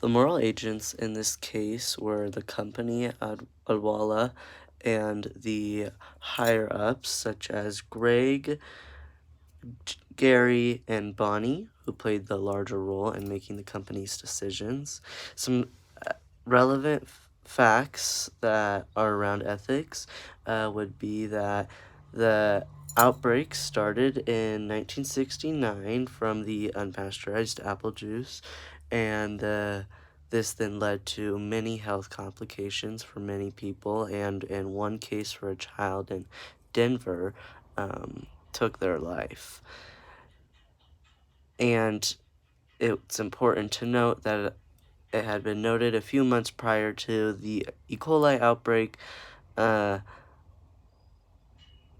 The moral agents in this case were the company, odwalla, and the higher-ups, such as Greg, Gary, and Bonnie, who played the larger role in making the company's decisions. Some relevant facts that are around ethics would be that the outbreak started in 1969 from the unpasteurized apple juice, and this then led to many health complications for many people, and in one case for a child in Denver, took their life. And it's important to note that it had been noted a few months prior to the E. coli outbreak.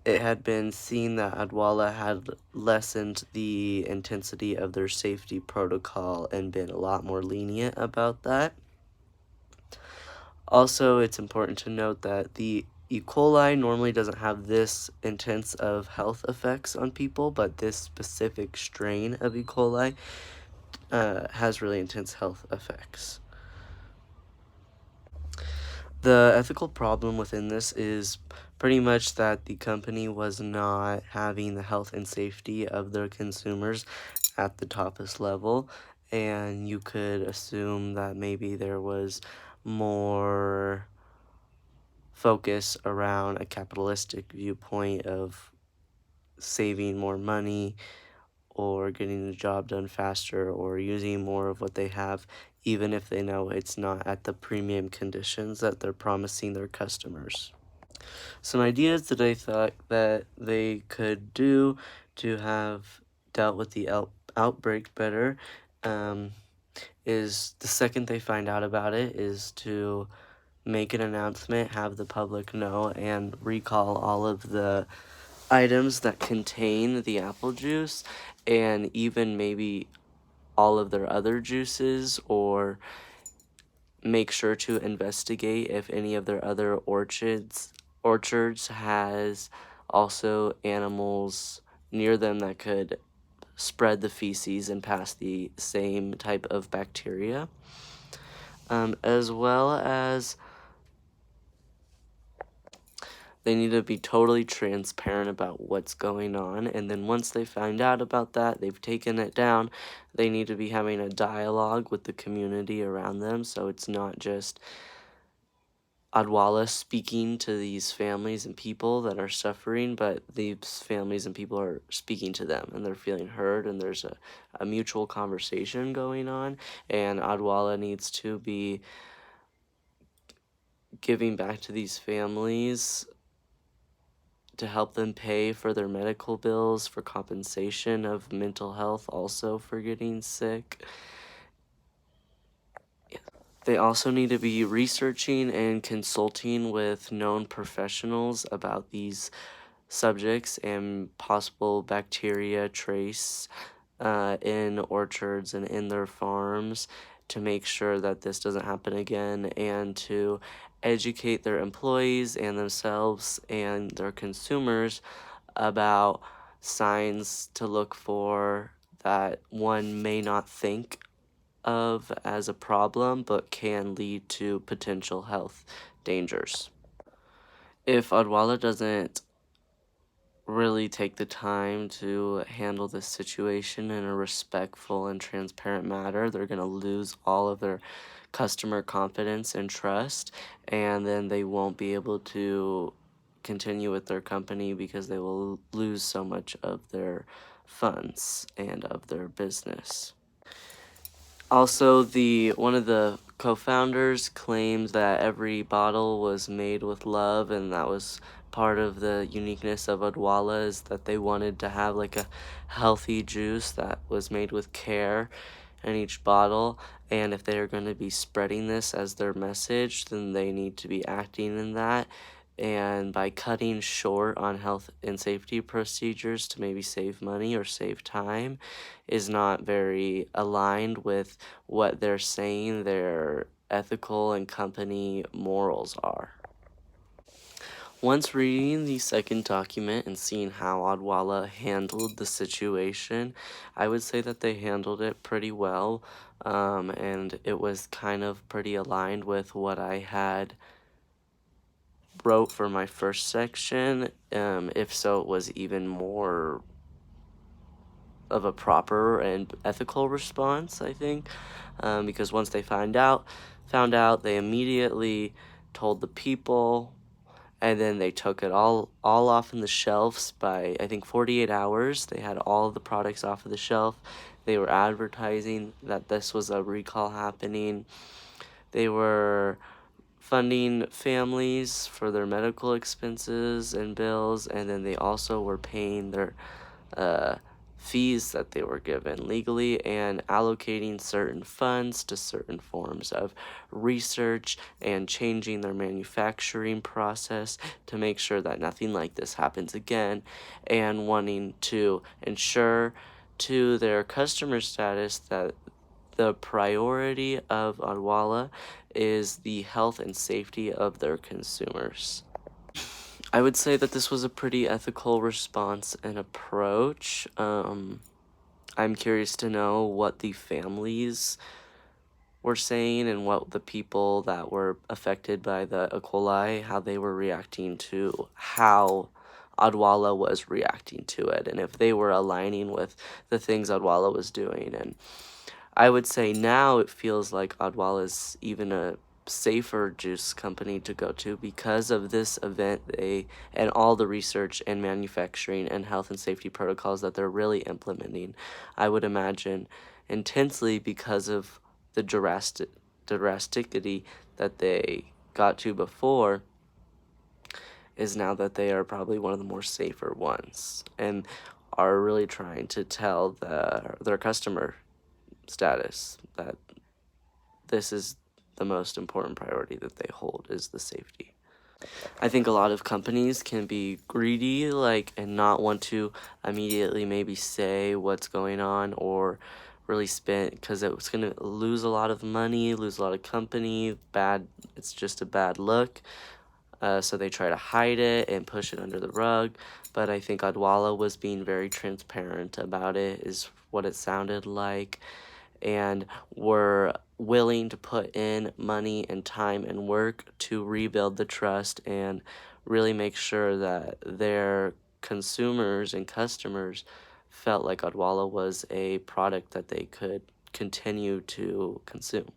It had been seen that odwalla had lessened the intensity of their safety protocol and been a lot more lenient about that. Also, it's important to note that the E. coli normally doesn't have this intense of health effects on people, but this specific strain of E. coli has really intense health effects. The ethical problem within this is pretty much that the company was not having the health and safety of their consumers at the toppest level, and you could assume that maybe there was more focus around a capitalistic viewpoint of saving more money or getting the job done faster or using more of what they have, even if they know it's not at the premium conditions that they're promising their customers. Some ideas that I thought that they could do to have dealt with the outbreak better is the second they find out about it is to make an announcement, have the public know, and recall all of the items that contain the apple juice, and even maybe all of their other juices, or make sure to investigate if any of their other orchards has also animals near them that could spread the feces and pass the same type of bacteria, as well as they need to be totally transparent about what's going on, and then once they find out about that, they've taken it down, they need to be having a dialogue with the community around them, so it's not just odwalla speaking to these families and people that are suffering, but these families and people are speaking to them, and they're feeling heard, and there's a mutual conversation going on, and odwalla needs to be giving back to these families to help them pay for their medical bills, for compensation of mental health, also for getting sick. They also need to be researching and consulting with known professionals about these subjects and possible bacteria trace in orchards and in their farms to make sure that this doesn't happen again, and to educate their employees and themselves and their consumers about signs to look for that one may not think of as a problem but can lead to potential health dangers. If odwalla doesn't really take the time to handle this situation in a respectful and transparent manner, they're going to lose all of their customer confidence and trust, and then they won't be able to continue with their company because they will lose so much of their funds and of their business. Also, one of the co-founders claimed that every bottle was made with love, and that was part of the uniqueness of odwalla, is that they wanted to have like a healthy juice that was made with care in each bottle, and if they're going to be spreading this as their message, then they need to be acting in that. And by cutting short on health and safety procedures to maybe save money or save time is not very aligned with what they're saying their ethical and company morals are. Once reading the second document and seeing how odwalla handled the situation, I would say that they handled it pretty well. and it was kind of pretty aligned with what I had wrote for my first section. If so, it was even more of a proper and ethical response, I think, because once they found out, they immediately told the people, and then they took it all off in the shelves by, I think, 48 hours. They had all of the products off of the shelf. They were advertising that this was a recall happening. They were funding families for their medical expenses and bills, and then they also were paying their uh, fees that they were given legally and allocating certain funds to certain forms of research and changing their manufacturing process to make sure that nothing like this happens again, and wanting to ensure to their customer status that the priority of Odwalla is the health and safety of their consumers. I would say that this was a pretty ethical response and approach. I'm curious to know what the families were saying and what the people that were affected by the E. coli, how they were reacting to how Odwalla was reacting to it, and if they were aligning with the things Odwalla was doing. And I would say now it feels like Odwalla is even a safer juice company to go to because of this event and all the research and manufacturing and health and safety protocols that they're really implementing. I would imagine intensely because of the drasticity that they got to before is now that they are probably one of the more safer ones and are really trying to tell their customer status that this is the most important priority that they hold is the safety. I think a lot of companies can be greedy, and not want to immediately maybe say what's going on or really spend, because it's going to lose a lot of money, lose a lot of company, it's just a bad look. So they try to hide it and push it under the rug. But I think Odwalla was being very transparent about it, is what it sounded like, and were willing to put in money and time and work to rebuild the trust and really make sure that their consumers and customers felt like Odwalla was a product that they could continue to consume.